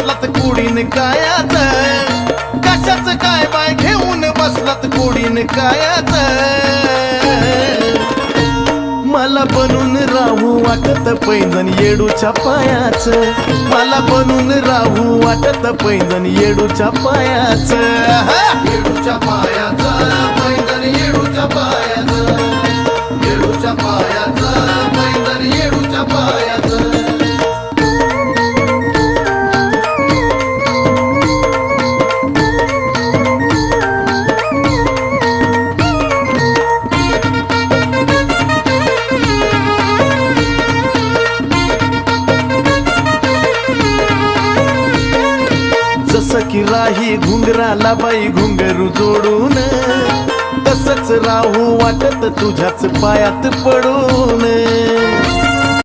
बसलात कोडीन कायात, कशाच काय बाय घेऊन बसलात कोडीन कायात. मला बनून राहू वाटत पैंजण येडूच्या पायाच, मला बनून राहू वाटत पैंजण येडूच्या पायाच. येडूच्या पायाच पैंजण येडूच्या पायाच, येडूच्या पायाच पैंजण येडूच्या पायाच. जसं की राही घुंगराला बाई घुंगरू जोडून, तसंच राहू वाटत तुझ्याच पायात पडून.